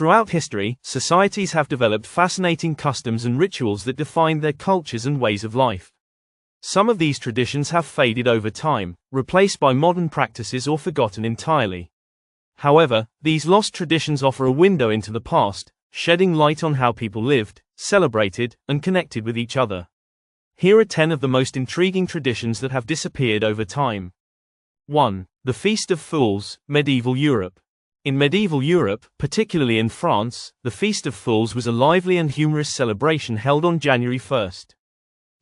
Throughout history, societies have developed fascinating customs and rituals that define their cultures and ways of life. Some of these traditions have faded over time, replaced by modern practices or forgotten entirely. However, these lost traditions offer a window into the past, shedding light on how people lived, celebrated, and connected with each other. Here are 10 of the most intriguing traditions that have disappeared over time. 1. The Feast of Fools, Medieval Europe. In medieval Europe, particularly in France, the Feast of Fools was a lively and humorous celebration held on January 1st.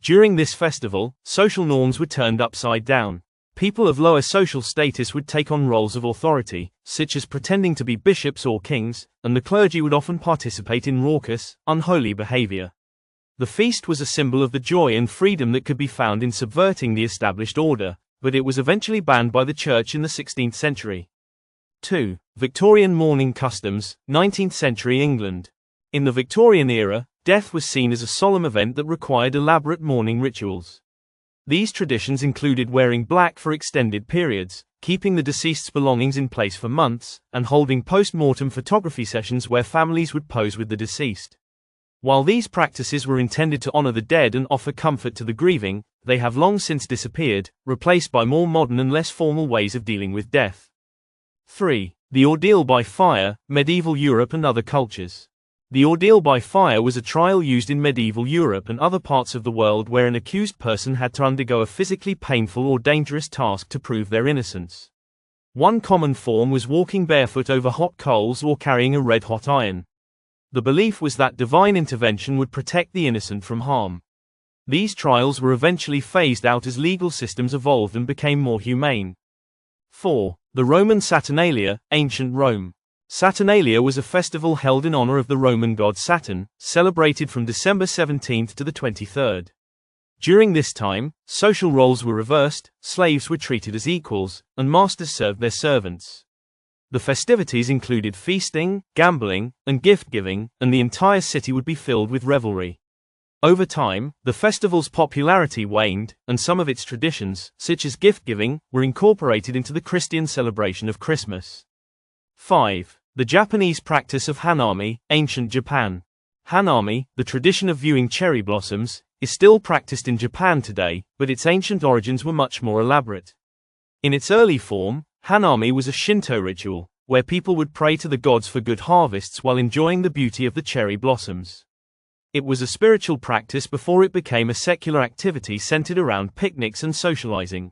During this festival, social norms were turned upside down. People of lower social status would take on roles of authority, such as pretending to be bishops or kings, and the clergy would often participate in raucous, unholy behavior. The feast was a symbol of the joy and freedom that could be found in subverting the established order, but it was eventually banned by the Church in the 16th century. 2. Victorian mourning customs, 19th century England. In the Victorian era, death was seen as a solemn event that required elaborate mourning rituals. These traditions included wearing black for extended periods, keeping the deceased's belongings in place for months, and holding post-mortem photography sessions where families would pose with the deceased. While these practices were intended to honor the dead and offer comfort to the grieving, they have long since disappeared, replaced by more modern and less formal ways of dealing with death. 3. The Ordeal by Fire, Medieval Europe and Other Cultures. The ordeal by fire was a trial used in medieval Europe and other parts of the world where an accused person had to undergo a physically painful or dangerous task to prove their innocence. One common form was walking barefoot over hot coals or carrying a red-hot iron. The belief was that divine intervention would protect the innocent from harm. These trials were eventually phased out as legal systems evolved and became more humane. 4. The Roman Saturnalia, Ancient Rome. Saturnalia was a festival held in honor of the Roman god Saturn, celebrated from December 17th to the 23rd. During this time, social roles were reversed, slaves were treated as equals, and masters served their servants. The festivities included feasting, gambling, and gift-giving, and the entire city would be filled with revelry. Over time, the festival's popularity waned, and some of its traditions, such as gift-giving, were incorporated into the Christian celebration of Christmas. 5. The Japanese practice of Hanami, Ancient Japan. Hanami, the tradition of viewing cherry blossoms, is still practiced in Japan today, but its ancient origins were much more elaborate. In its early form, Hanami was a Shinto ritual, where people would pray to the gods for good harvests while enjoying the beauty of the cherry blossoms. It was a spiritual practice before it became a secular activity centered around picnics and socializing.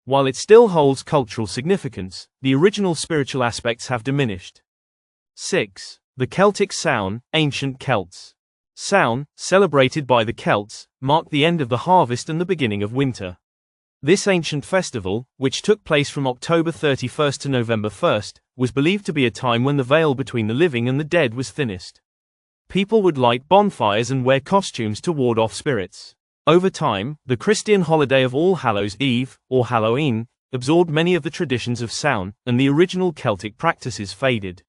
While it still holds cultural significance, the original spiritual aspects have diminished. 6. The Celtic Sound, Ancient Celts. Samhain, celebrated by the Celts, marked the end of the harvest and the beginning of winter. This ancient festival, which took place from October 31st to November 1st, was believed to be a time when the veil between the living and the dead was thinnest. People would light bonfires and wear costumes to ward off spirits. Over time, the Christian holiday of All Hallows' Eve, or Halloween, absorbed many of the traditions of Samhain, and the original Celtic practices faded.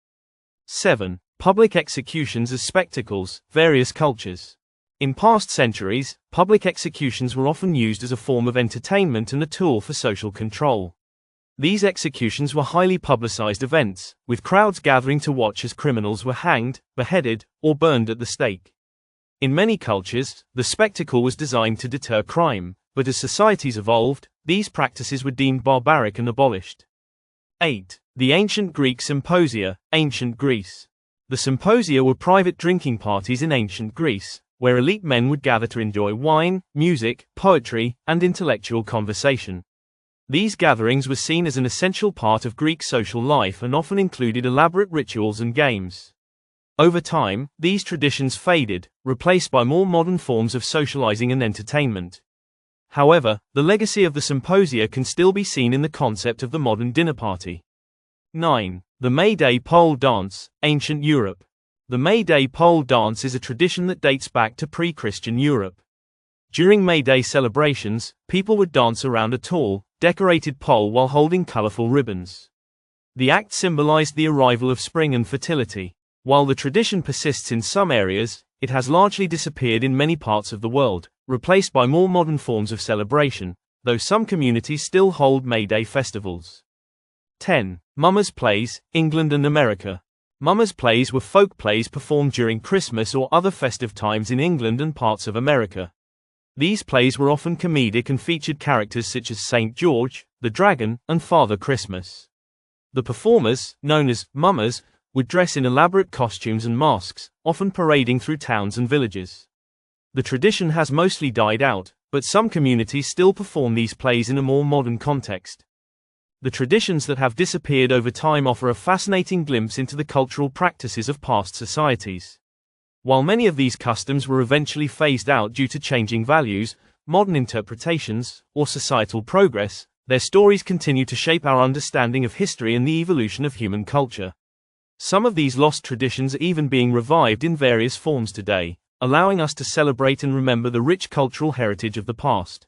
7. Public executions as spectacles, various cultures. In past centuries, public executions were often used as a form of entertainment and a tool for social control. These executions were highly publicized events, with crowds gathering to watch as criminals were hanged, beheaded, or burned at the stake. In many cultures, the spectacle was designed to deter crime, but as societies evolved, these practices were deemed barbaric and abolished. 8. The Ancient Greek Symposia, Ancient Greece. The symposia were private drinking parties in ancient Greece, where elite men would gather to enjoy wine, music, poetry, and intellectual conversation. These gatherings were seen as an essential part of Greek social life and often included elaborate rituals and games. Over time, these traditions faded, replaced by more modern forms of socializing and entertainment. However, the legacy of the symposia can still be seen in the concept of the modern dinner party. 9. The MayDay pole dance, Ancient Europe. The MayDay pole dance is a tradition that dates back to pre-Christian Europe. During MayDay celebrations, people would dance around a tall, decorated pole while holding colorful ribbons. The act symbolized the arrival of spring and fertility. While the tradition persists in some areas, it has largely disappeared in many parts of the world, replaced by more modern forms of celebration, though some communities still hold MayDay festivals. 10. Mummers Plays, England and America. Mummers plays were folk plays performed during Christmas or other festive times in England and parts of America. These plays were often comedic and featured characters such as Saint George, the Dragon, and Father Christmas. The performers, known as mummers, would dress in elaborate costumes and masks, often parading through towns and villages. The tradition has mostly died out, but some communities still perform these plays in a more modern context. The traditions that have disappeared over time offer a fascinating glimpse into the cultural practices of past societies. While many of these customs were eventually phased out due to changing values, modern interpretations, or societal progress, their stories continue to shape our understanding of history and the evolution of human culture. Some of these lost traditions are even being revived in various forms today, allowing us to celebrate and remember the rich cultural heritage of the past.